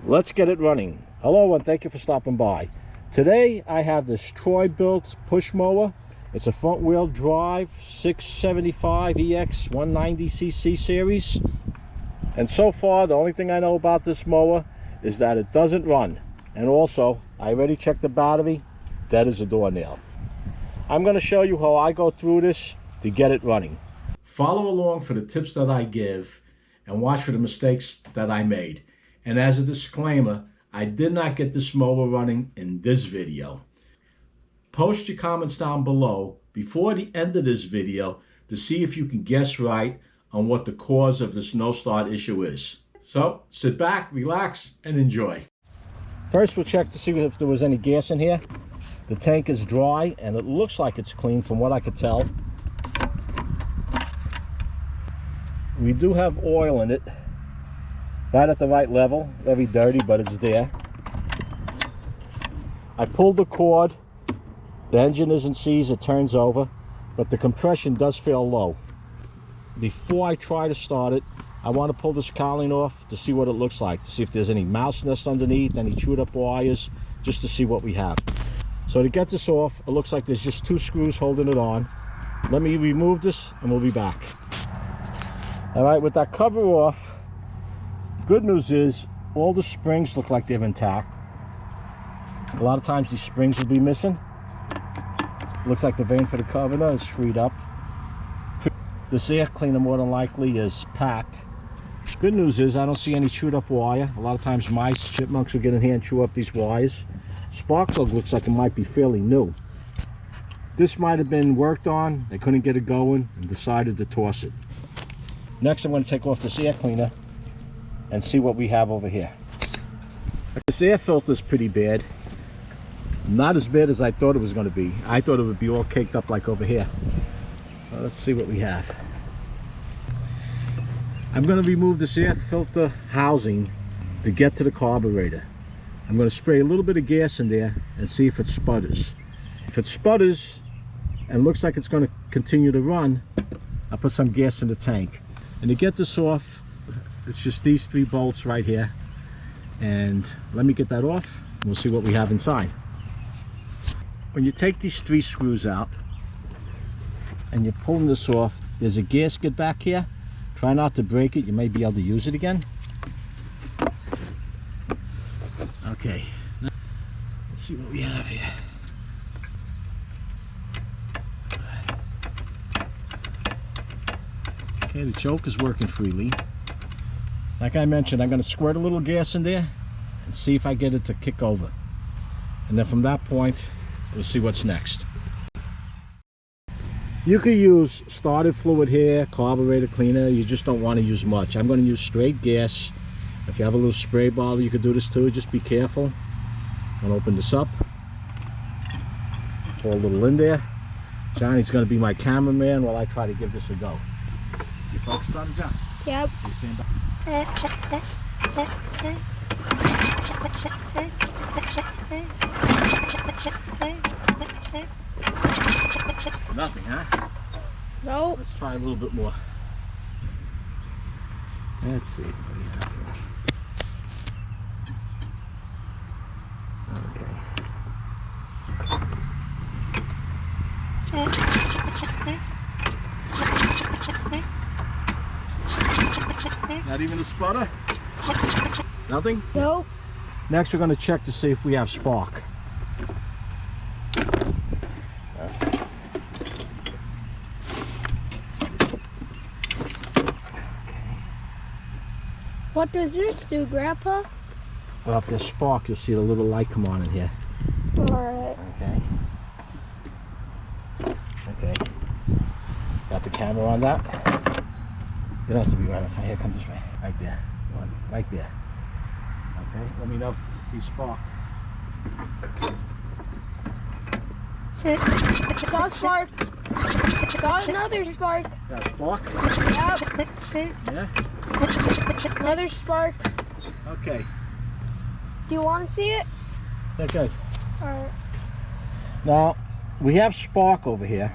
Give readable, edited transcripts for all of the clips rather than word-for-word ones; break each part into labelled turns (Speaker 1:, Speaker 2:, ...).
Speaker 1: Let's get it running. Hello and thank you for stopping by. Today I have this Troy-Bilt push mower. It's a front wheel drive 675 EX 190cc series. And so far the only thing I know about this mower is that it doesn't run. And also I already checked the battery. Dead as a doornail. I'm going to show you how I go through this to get it running. Follow along for the tips that I give and watch for the mistakes that I made. And as a disclaimer, I did not get this mower running in this video. Post your comments down below before the end of this video to see if you can guess right on what the cause of this no start issue is. So sit back, relax, and enjoy. First we'll check to see if there was any gas in here. The tank is dry and it looks like it's clean from what I could tell. We do have oil in it. Not at the right level, very dirty, but it's there. I pulled the cord. The engine isn't seized, it turns over, but the compression does feel low. Before I try to start it, I want to pull this cowling off to see what it looks like, to see if there's any mouse nests underneath, any chewed up wires, just to see what we have. So to get this off, it looks like there's just 2 screws holding it on. Let me remove this and we'll be back. All right, with that cover off, good news is all the springs look like they're intact. A lot of times these springs will be missing. Looks like the vane for the cover is freed up. This air cleaner more than likely is packed. Good news is I don't see any chewed up wire. A lot of times mice, chipmunks will get in here and chew up these wires. Spark plug looks like it might be fairly new. This might have been worked on. They couldn't get it going and decided to toss it. Next I'm going to take off this air cleaner and see what we have over here. This air filter is pretty bad. Not as bad as I thought it was going to be. I thought it would be all caked up like over here. Well, let's see what we have. I'm going to remove this air filter housing to get to the carburetor. I'm going to spray a little bit of gas in there and see if it sputters. If it sputters and looks like it's going to continue to run, I'll put some gas in the tank. And to get this off, it's just these 3 bolts right here. And let me get that off and we'll see what we have inside. When you take these 3 screws out and you're pulling this off, there's a gasket back here. Try not to break it, you may be able to use it again. Okay, let's see what we have here. Okay, the choke is working freely. Like I mentioned, I'm going to squirt a little gas in there and see if I get it to kick over. And then from that point, we'll see what's next. You could use starter fluid here, carburetor cleaner. You just don't want to use much. I'm going to use straight gas. If you have a little spray bottle, you could do this too. Just be careful. I'm going to open this up. Pour a little in there. Johnny's going to be my cameraman while I try to give this a go. You focused on it, John? Yep. You stand back. Nothing, huh?
Speaker 2: Nope.
Speaker 1: Let's try a little bit more. Let's see what we have here. Okay. Not even a sputter? Nothing?
Speaker 2: Nope.
Speaker 1: Next we're going to check to see if we have spark.
Speaker 2: What does this do, Grandpa?
Speaker 1: Well, if there's spark, you'll see the little light come on in here.
Speaker 2: Alright.
Speaker 1: Okay. Got the camera on that? You don't have to be right up here. Come this way. Right there. One. Right there. Okay. Let me know if you see spark.
Speaker 2: Saw spark. Saw another spark.
Speaker 1: Got a spark?
Speaker 2: Yep.
Speaker 1: Yeah?
Speaker 2: Another spark.
Speaker 1: Okay.
Speaker 2: Do you want to see it?
Speaker 1: Yeah, good.
Speaker 2: Alright.
Speaker 1: Now, we have spark over here.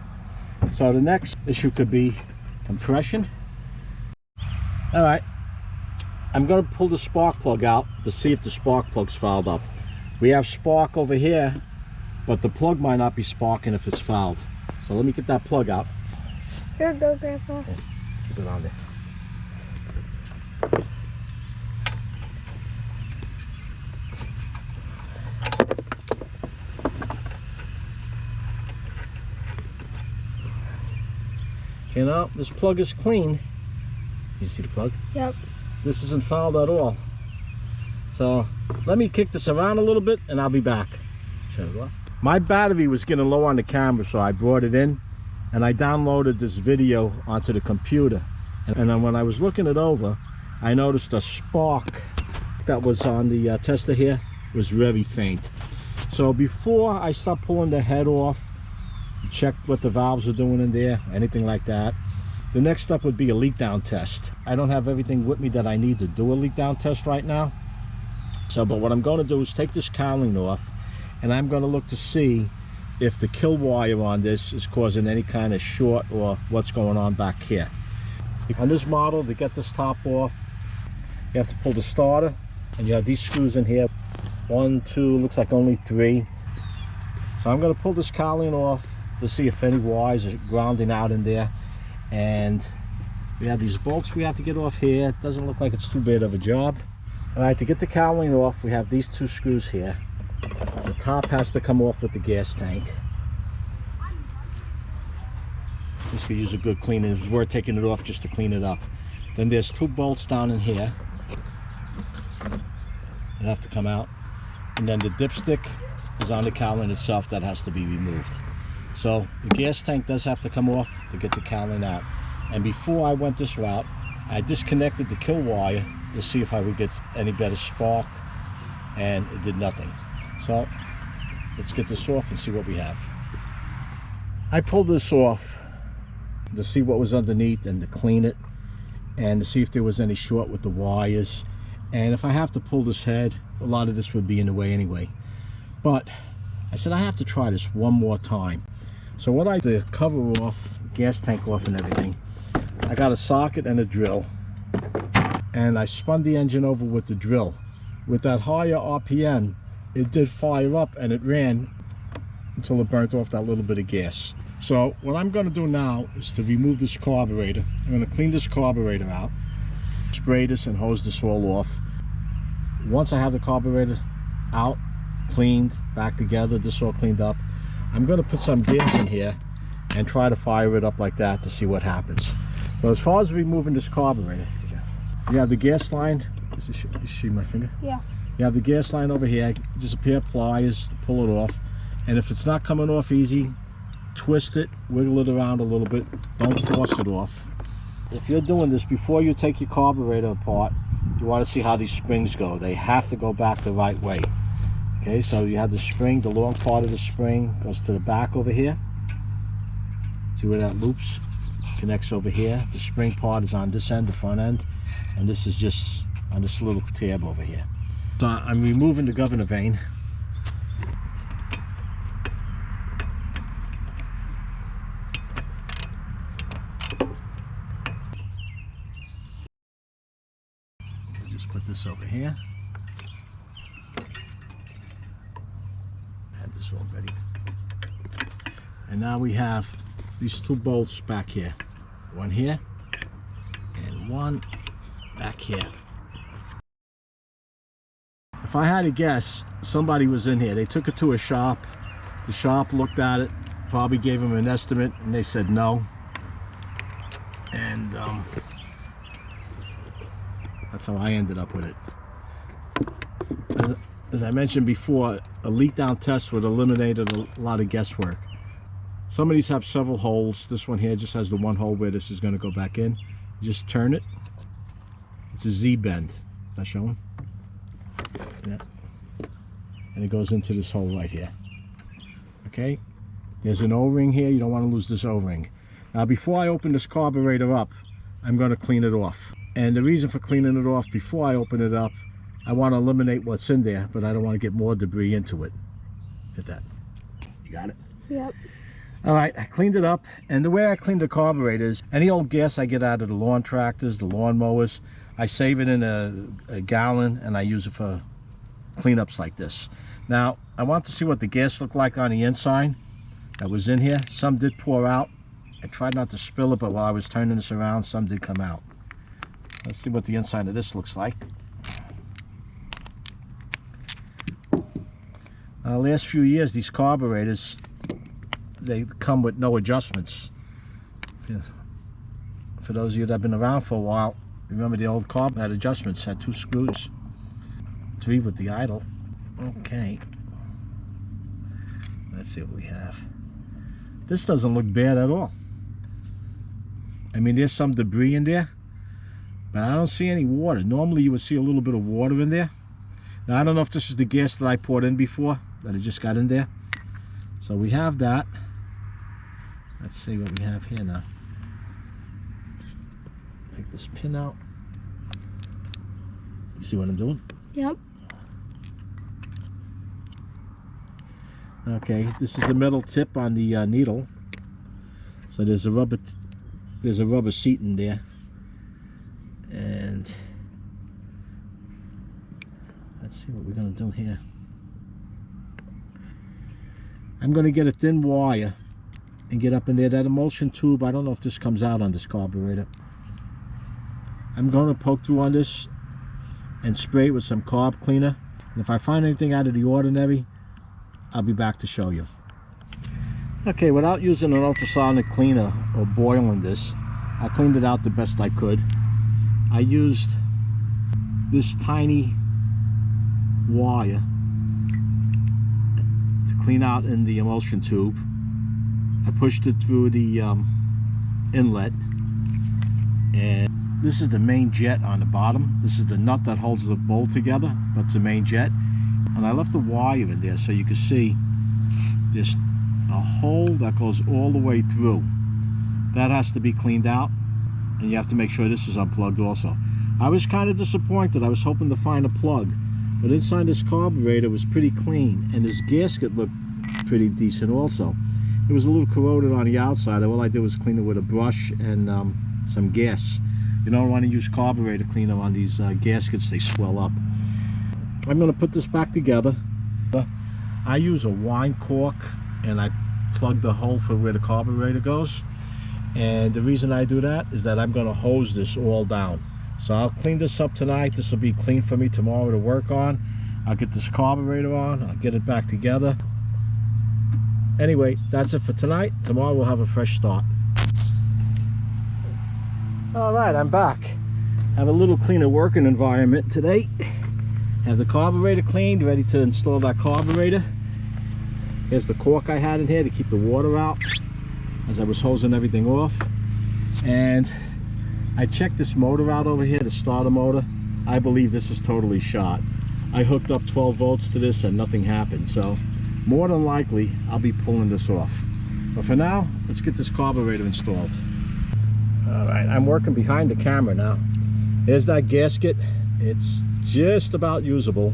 Speaker 1: So the next issue could be compression. All right. I'm going to pull the spark plug out to see if the spark plug's fouled up. We have spark over here, but the plug might not be sparking if it's fouled. So let me get that plug out.
Speaker 2: Here, go, Grandpa.
Speaker 1: Keep it on there. You know, this plug is clean. You see the plug?
Speaker 2: Yep.
Speaker 1: This isn't fouled at all. So let me kick this around a little bit and I'll be back. Shut it off. My battery was getting low on the camera, so I brought it in and I downloaded this video onto the computer. And then when I was looking it over, I noticed a spark that was on the tester here was very faint. So before I start pulling the head off, check what the valves are doing in there, anything like that, the next step would be a leak down test. I don't have everything with me that I need to do a leak down test right now. So, but what I'm going to do is take this cowling off and I'm going to look to see if the kill wire on this is causing any kind of short or what's going on back here. On this model, to get this top off, you have to pull the starter and you have these screws in here. 1, 2, looks like only 3. So I'm going to pull this cowling off to see if any wires are grounding out in there. And we have these bolts we have to get off here. It doesn't look like it's too bad of a job. All right, to get the cowling off, we have these 2 screws here. The top has to come off with the gas tank. This could use a good cleaning. It's worth taking it off just to clean it up. Then there's 2 bolts down in here that have to come out. And then the dipstick is on the cowling itself that has to be removed. So the gas tank does have to come off to get the cowling out. And before I went this route, I disconnected the kill wire to see if I would get any better spark, and it did nothing. So let's get this off and see what we have. I pulled this off to see what was underneath and to clean it and to see if there was any short with the wires. And if I have to pull this head, a lot of this would be in the way anyway. But I said I have to try this one more time. So what I did, cover off, gas tank off and everything, I got a socket and a drill, and I spun the engine over with the drill. With that higher RPM, it did fire up and it ran until it burnt off that little bit of gas. So what I'm going to do now is to remove this carburetor. I'm going to clean this carburetor out, spray this and hose this all off. Once I have the carburetor out, cleaned, back together, this all cleaned up, I'm going to put some gas in here and try to fire it up like that to see what happens. So as far as removing this carburetor, you have the gas line. You see my finger?
Speaker 2: Yeah.
Speaker 1: You have the gas line over here. Just a pair of pliers to pull it off. And if it's not coming off easy, twist it, wiggle it around a little bit. Don't force it off. If you're doing this before you take your carburetor apart, you want to see how these springs go. They have to go back the right way. Okay, so you have the spring, the long part of the spring goes to the back over here. See where that loops? Connects over here. The spring part is on this end, the front end, and this is just on this little tab over here. So I'm removing the governor vane. Just put this over here. Had this all ready. And now we have these 2 bolts back here. One here and one back here. If I had to guess, somebody was in here. They took it to a shop. The shop looked at it, probably gave them an estimate, and they said no. And that's how I ended up with it. As I mentioned before, a leak down test would eliminate a lot of guesswork. Some of these have several holes. This one here just has the one hole where this is going to go back in. You just turn it. It's a Z bend. Is that showing? Yeah. And it goes into this hole right here. Okay. There's an O-ring here. You don't want to lose this O-ring. Now before I open this carburetor up, I'm going to clean it off. And the reason for cleaning it off before I open it up, I want to eliminate what's in there, but I don't want to get more debris into it. Hit that. You got it?
Speaker 2: Yep.
Speaker 1: All right, I cleaned it up, and the way I cleaned the carburetor is any old gas I get out of the lawn tractors, the lawn mowers, I save it in a gallon and I use it for cleanups like this. Now, I want to see what the gas looked like on the inside that was in here. Some did pour out. I tried not to spill it, but while I was turning this around, some did come out. Let's see what the inside of this looks like. Last few years, these carburetors, they come with no adjustments. For those of you that have been around for a while, remember the old carb had adjustments, had 2 screws, 3 with the idle. Okay, let's see what we have. This doesn't look bad at all. I mean, there's some debris in there, but I don't see any water. Normally you would see a little bit of water in there. Now, I don't know if this is the gas that I poured in before, that it just got in there. So we have that. Let's see what we have here now. Take this pin out. You see what I'm doing?
Speaker 2: Yep.
Speaker 1: Okay, this is a metal tip on the needle. So there's a rubber seat in there, and let's see what we're gonna do here. I'm gonna get a thin wire and get up in there. That emulsion tube, I don't know if this comes out on this carburetor. I'm gonna poke through on this and spray it with some carb cleaner, and if I find anything out of the ordinary, I'll be back to show you. Okay, without using an ultrasonic cleaner or boiling this, I cleaned it out the best I could. I used this tiny wire to clean out in the emulsion tube. I pushed it through the inlet, and this is the main jet on the bottom. This is the nut that holds the bolt together, but it's the main jet. And I left the wire in there so you can see there's a hole that goes all the way through. That has to be cleaned out, and you have to make sure this is unplugged also. I was kind of disappointed. I was hoping to find a plug, but inside this carburetor was pretty clean, and this gasket looked pretty decent also. It was a little corroded on the outside. All I did was clean it with a brush and some gas. You don't want to use carburetor cleaner on these gaskets, they swell up. I'm going to put this back together. I use a wine cork and I plug the hole for where the carburetor goes, and the reason I do that is that I'm going to hose this all down. So I'll clean this up tonight. This will be clean for me tomorrow to work on. I'll get this carburetor on, I'll get it back together. Anyway, that's it for tonight. Tomorrow we'll have a fresh start. Alright, I'm back. Have a little cleaner working environment today. Have the carburetor cleaned, ready to install that carburetor. Here's the cork I had in here to keep the water out as I was hosing everything off. And I checked this motor out over here, the starter motor. I believe this is totally shot. I hooked up 12 volts to this and nothing happened. So more than likely, I'll be pulling this off. But for now, let's get this carburetor installed. All right, I'm working behind the camera now. Here's that gasket. It's just about usable.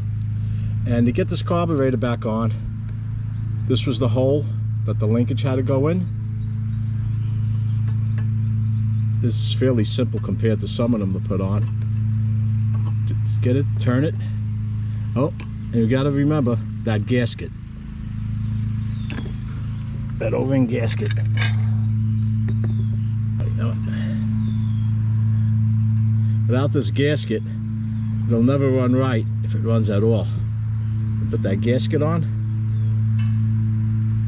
Speaker 1: And to get this carburetor back on, this was the hole that the linkage had to go in. This is fairly simple compared to some of them to put on. Just get it, turn it. Oh, and you got to remember that gasket. That O-ring gasket. Without this gasket, it'll never run right if it runs at all. Put that gasket on,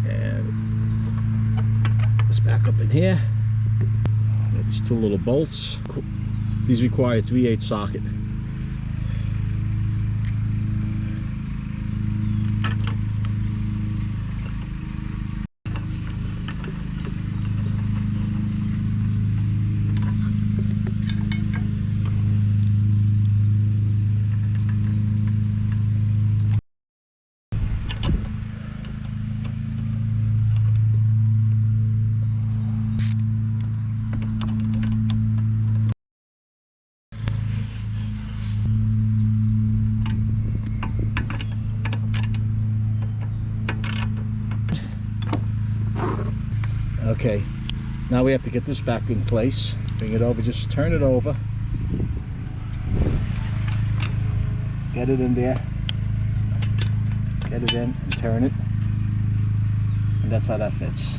Speaker 1: and it's back up in here. Got these 2 little bolts. These require a 3/8 socket. Okay, now we have to get this back in place. Bring it over, just turn it over. Get it in there. Get it in and turn it. And that's how that fits.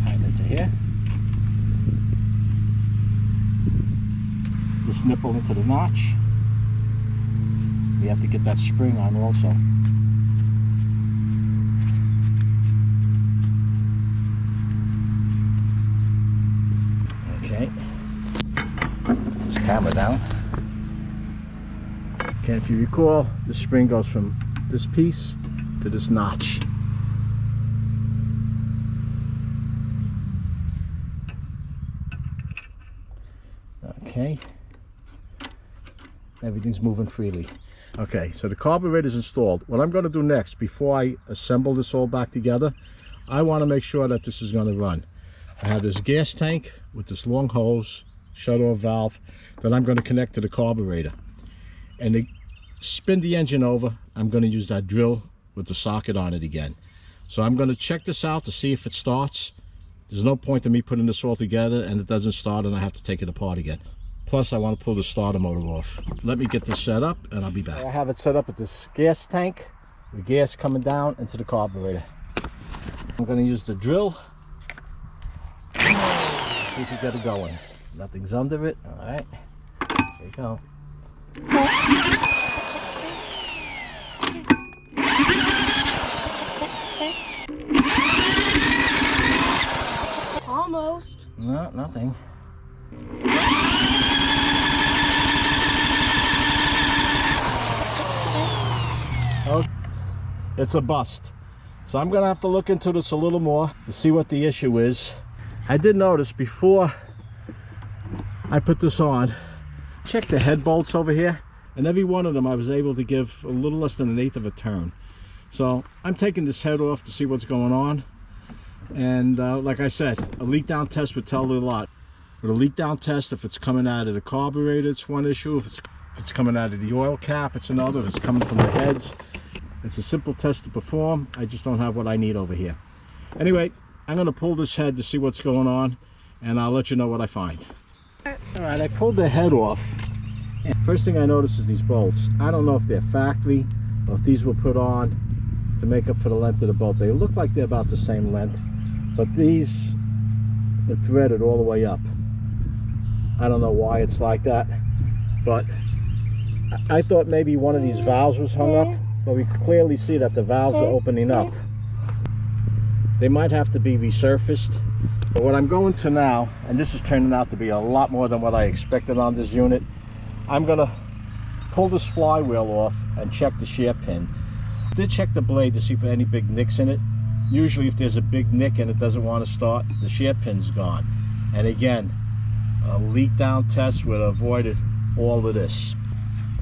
Speaker 1: Tighten into here. This nipple into the notch. We have to get that spring on also. Okay. Put this camera down. Okay, if you recall, the spring goes from this piece to this notch. Okay. Everything's moving freely. Okay, so the carburetor is installed. What I'm going to do next, before I assemble this all back together, I want to make sure that this is going to run. I have this gas tank with this long hose, shut-off valve, that I'm going to connect to the carburetor. And to spin the engine over, I'm going to use that drill with the socket on it again. So I'm going to check this out to see if it starts. There's no point in me putting this all together and it doesn't start and I have to take it apart again. Plus I want to pull the starter motor off. Let me get this set up and I'll be back. I have it set up at this gas tank with gas coming down into the carburetor. I'm going to use the drill. See if we get it going. Nothing's under it. All right, here we go.
Speaker 2: Almost.
Speaker 1: No, nothing. Oh, it's a bust. So I'm gonna have to look into this a little more to see what the issue is. I did notice before I put this on, check the head bolts over here, and every one of them I was able to give a little less than 1/8 of a turn. So I'm taking this head off to see what's going on. And like I said, a leak down test would tell you a lot. With a leak down test, if it's coming out of the carburetor, it's one issue. If it's coming out of the oil cap, it's another. If it's coming from the heads, it's a simple test to perform. I just don't have what I need over here. Anyway, I'm going to pull this head to see what's going on, and I'll let you know what I find. All right, I pulled the head off. And first thing I noticed is these bolts. I don't know if they're factory or if these were put on to make up for the length of the bolt. They look like they're about the same length, but these are threaded all the way up. I don't know why it's like that, but I thought maybe one of these valves was hung up, but we can clearly see that the valves are opening up. They might have to be resurfaced, but what I'm going to now, and this is turning out to be a lot more than what I expected on this unit, I'm gonna pull this flywheel off and check the shear pin. I did check the blade to see if there are any big nicks in it. Usually if there's a big nick and it doesn't want to start, the shear pin's gone. And again, a leak down test would have avoided all of this.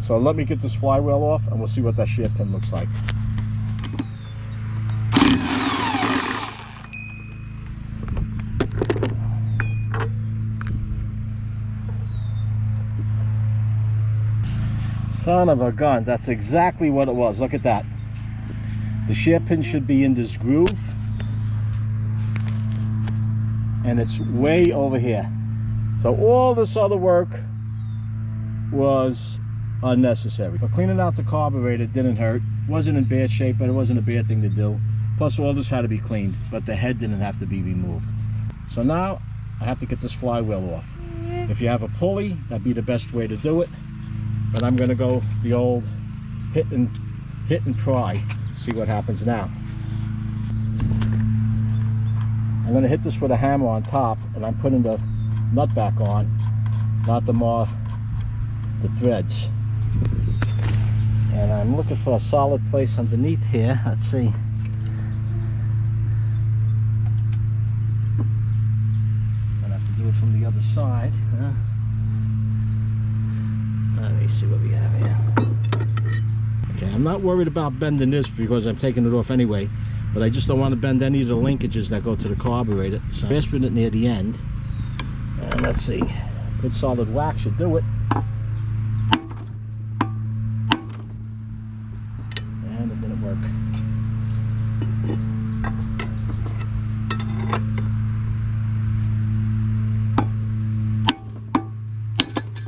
Speaker 1: So let me get this flywheel off and we'll see what that shear pin looks like. Son of a gun, that's exactly what it was. Look at that. The shear pin should be in this groove, and it's way over here. So all this other work was unnecessary. But cleaning out the carburetor didn't hurt. Wasn't in bad shape, but it wasn't a bad thing to do. Plus all this had to be cleaned, but the head didn't have to be removed. So now I have to get this flywheel off. If you have a pulley, that'd be the best way to do it. But I'm gonna go the old hit and pry. See what happens now. I'm going to hit this with a hammer on top, and I'm putting the nut back on, not the threads. And I'm looking for a solid place underneath here. Let's see. I'm going to have to do it from the other side. Let me see what we have here. Okay, I'm not worried about bending this because I'm taking it off anyway, but I just don't want to bend any of the linkages that go to the carburetor. So I'm rasping it near the end. And let's see, good solid whack should do it. And it didn't work.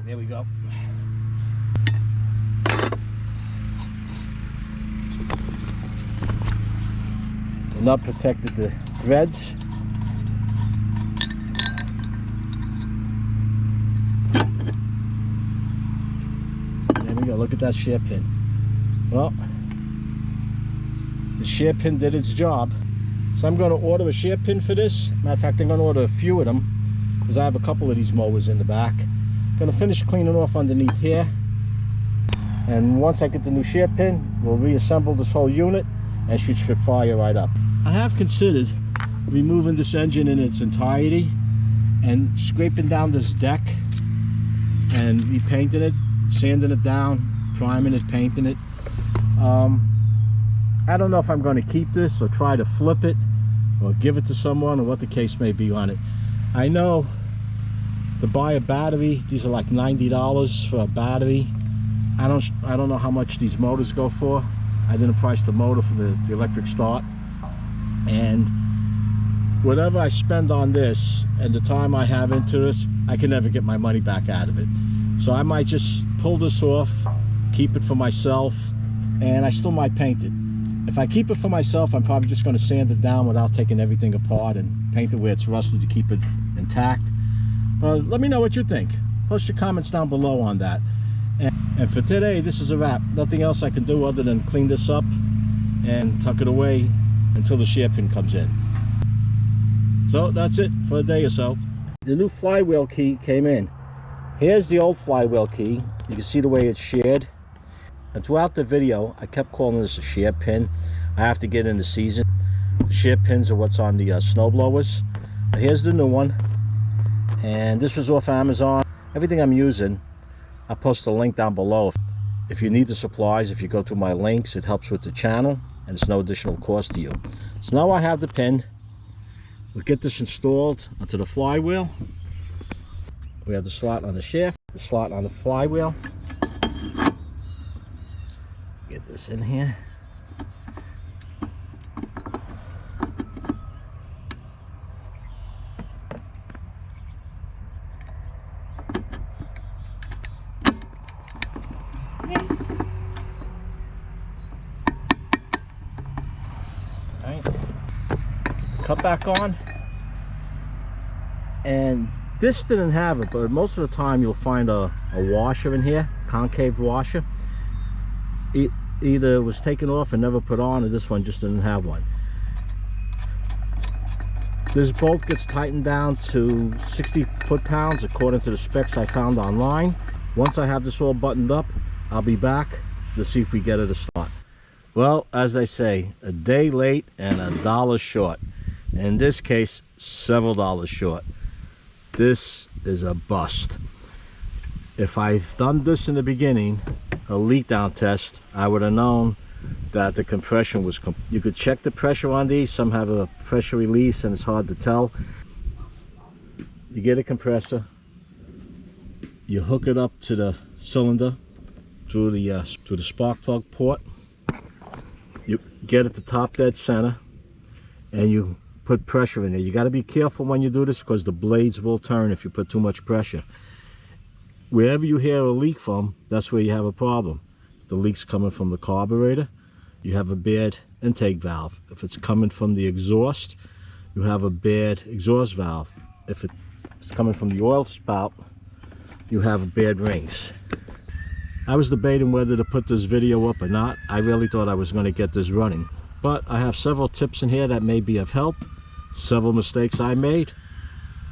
Speaker 1: There we go. nut protected the threads. There we go, look at that shear pin. Well, the shear pin did its job. So I'm going to order a shear pin for this. Matter of fact, I'm going to order a few of them because I have a couple of these mowers in the back. Going to finish cleaning off underneath here. And once I get the new shear pin, we'll reassemble this whole unit and she should fire right up. I have considered removing this engine in its entirety and scraping down this deck and repainting it, sanding it down, priming it, painting it. I don't know if I'm going to keep this or try to flip it or give it to someone or what the case may be on it. I know to buy a battery, these are like $90 for a battery. I don't know how much these motors go for. I didn't price the motor for the electric start. And whatever I spend on this and the time I have into this, I can never get my money back out of it. So I might just pull this off, keep it for myself, and I still might paint it. If I keep it for myself, I'm probably just going to sand it down without taking everything apart and paint it where it's rusted to keep it intact. But let me know what you think. Post your comments down below on that. And for today, this is a wrap. Nothing else I can do other than clean this up and tuck it away until the shear pin comes in. So that's it for a day or so. The new flywheel key came in. Here's the old flywheel key. You can see the way it's sheared. And throughout the video, I kept calling this a shear pin. I have to get into season. The shear pins are what's on the snow blowers. But here's the new one. And this was off Amazon. Everything I'm using, I'll post a link down below. If you need the supplies, if you go through my links, it helps with the channel and it's no additional cost to you. So now I have the pin. We'll get this installed onto the flywheel. We have the slot on the shaft, the slot on the flywheel. Get this in here. Cut back on, and this didn't have it, but most of the time you'll find a washer in here, concave washer. It either was taken off and never put on, or this one just didn't have one. This bolt gets tightened down to 60 foot-pounds according to the specs I found online. Once I have this all buttoned up, I'll be back to see if we get it to start. Well, as they say, a day late and $1 short. In this case, several dollars short. This is a bust. If I've done this in the beginning, a leak down test, I would have known that the compression was you could check the pressure on these. Some have a pressure release and it's hard to tell. You get a compressor, you hook it up to the cylinder through the spark plug port. You get at the top dead center and you put pressure in there. You got to be careful when you do this because the blades will turn if you put too much pressure. Wherever you hear a leak from, that's where you have a problem. If the leak's coming from the carburetor, you have a bad intake valve. If it's coming from the exhaust, you have a bad exhaust valve. If it's coming from the oil spout, you have bad rings. I was debating whether to put this video up or not. I really thought I was going to get this running. But I have several tips in here that may be of help. Several mistakes I made.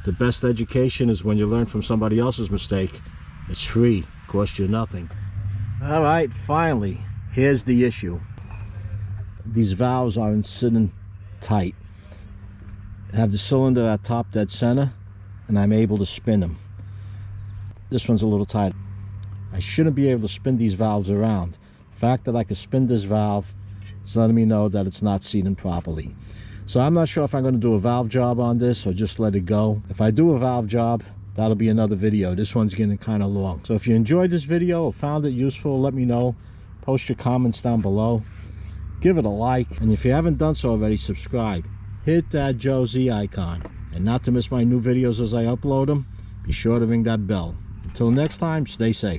Speaker 1: The best education is when you learn from somebody else's mistake. It's free, costs you nothing. All right, finally, here's the issue. These valves aren't sitting tight. I have the cylinder at top dead center, and I'm able to spin them. This one's a little tight. I shouldn't be able to spin these valves around. The fact that I can spin this valve is letting me know that it's not seating properly. So I'm not sure if I'm going to do a valve job on this or just let it go. If I do a valve job, that'll be another video. This one's getting kind of long. So if you enjoyed this video or found it useful, let me know. Post your comments down below. Give it a like. And if you haven't done so already, subscribe. Hit that Joe Z icon. And not to miss my new videos as I upload them, be sure to ring that bell. Until next time, stay safe.